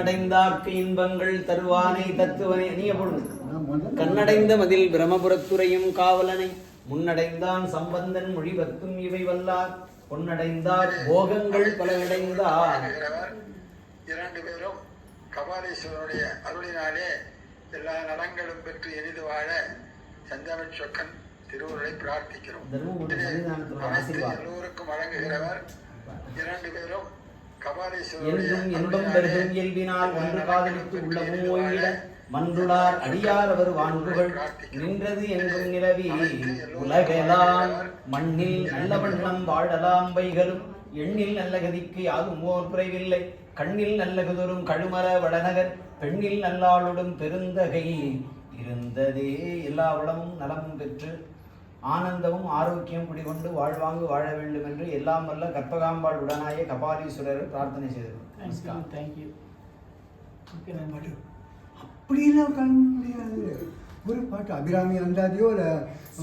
அடைந்தார்க்கு இன்பங்கள் தருவானை தத்துவனை நீங்க போடுங்க. கண்ணடைந்த மதில் பிரமபுரத்துறையும் காவலனை முன்னடைந்தான் சம்பந்தன் மொழிபத்தும் இவை வல்லார் பொன்னடைந்தார் போகங்கள் பலவடைந்தார். இரண்டு பேரும் கபாலீஸ்வரனுடைய அருளினாலே எல்லா நலங்களும் பெற்று எளிது வாழ சந்தமிழ் சொக்கன் திருவுருளை பிரார்த்திக்கிறோம். எல்லோருக்கும் வழங்குகிறவர். இரண்டு பேரும் என்றும் இன்பம் பெருகும் இயல்பினால் ஒன்று காதலித்து உள்ளமும் ஓங்கிட மன்றுளார் அடியார் அவர் வான்புகள் நின்றது எங்கும் நிலவி உலகெல்லாம் மண்ணில் நல்ல வண்ணம் வாழலாம் வைகளும் எண்ணில் நல்ல கதிக்கு யாதும் ஓர் குறைவில்லை கண்ணில் நல்லகுதொரும் கழுமர வடநகர் பெண்ணில் நல்லாளுடும் பெருந்தகை இருந்ததே. எல்லா வளமும் நலமும் பெற்று ஆனந்தமும் ஆரோக்கியம் குடிகொண்டு வாழ்வாங்கு வாழ வேண்டும் என்று எல்லாம் வல்ல கற்பகாம்பாள் உடனாய கபாலீஸ்வரர் பிரார்த்தனை செய்தோம். அப்படியெல்லாம் காண முடியாது. ஒரு பாட்டு அபிராமி அந்தாதியோ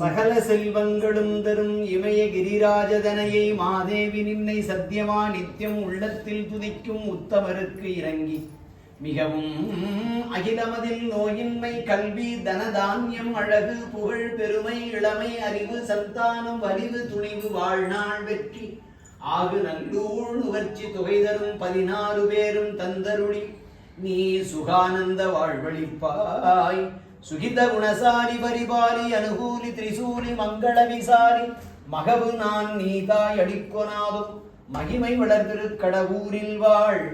சகல செல்வங்களும் தரும் இமய கிரிராஜதனையை மாதேவி நின்னை சத்தியமா நித்தியம் உள்ளத்தில் துதிக்கும் உத்தமருக்கு இறங்கி மிகவும் அகிலமதில் நோயின்மை கல்வி தனதான்யம் அழகு புகழ் பெருமை இளமை அறிவு சந்தானம் வலிவு துணிவு வாழ்நாள் வெற்றி ஆகு நல்லூழ் நுகர்ச்சி தொகை தரும் 16 பேரும் தந்தருளி நீ சுகானந்த வாழ்வழிப்பாய். சுகித குணசாரி பரிபாலி அனுகூலி திரிசூலி மங்கள விசாரி மகவு நான் நீதாய் அடிக்கொனாதும் மகிமை வளர்திரு கடவுரில் வாழ்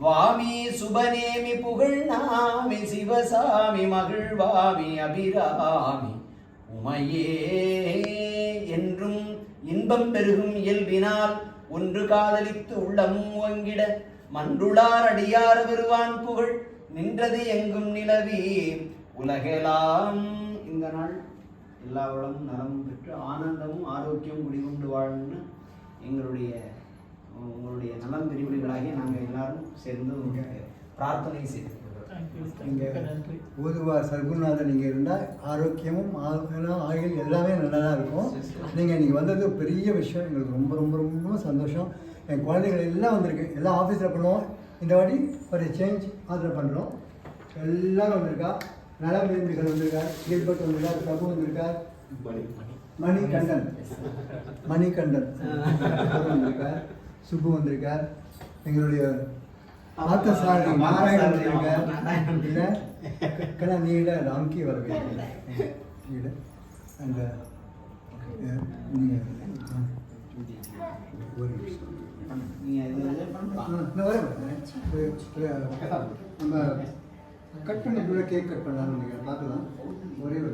வாமி சுபநேமி புகழ் நாமி சிவசாமி மகிழ்வாமி அபிராமி உமையே. என்றும் இன்பம் பெருகும் இயல்பினால் ஒன்று காதலித்து உள்ளமும் ஓங்கிட மன்றுளார் அடியார் வருவான் புகழ் நின்றது எங்கும் நிலவி உலகெல்லாம். இந்த நாள் எல்லா வளமும் நலமும் பெற்று ஆனந்தமும் ஆரோக்கியம் குடிகொண்டு வாழணும்னு உங்களுடைய நலம் பெரியவர்களாகிய நாங்கள் எல்லாரும் சேர்ந்து பிரார்த்தனை செய்தோம். ஓதுவார் சர்க்குநாதன் நீங்கள் இருந்தால் ஆரோக்கியமும் ஆயுள் எல்லாமே நல்லதாக இருக்கும். நீங்கள் வந்தது பெரிய விஷயம். எங்களுக்கு ரொம்ப ரொம்ப ரொம்ப சந்தோஷம். என் குழந்தைகள் எல்லாம் வந்திருக்கு. எல்லாம் ஆஃபீஸில் பண்ணுவோம். இந்த வாட்டி ஒரு சேஞ்ச் ஆர்டர் பண்ணுறோம். எல்லோரும் வந்திருக்கா. நல விரும்பிகள் வந்திருக்கார். கீழ்பட்டு வந்திருக்கார். பிரபு வந்திருக்கார். மணிகண்டன் வந்திருக்கார். சுப்பு வந்திருக்கார். எங்களுடைய பார்த்தசாரதி நாராயணன் வந்திருக்கார். இல்லை நீட ராம்கி வரவேற்க அந்த ஒரு நம்ம கட் பண்ணி கேக் கட் பண்ணலாம்னு பார்க்கலாம். ஒரே ஒரு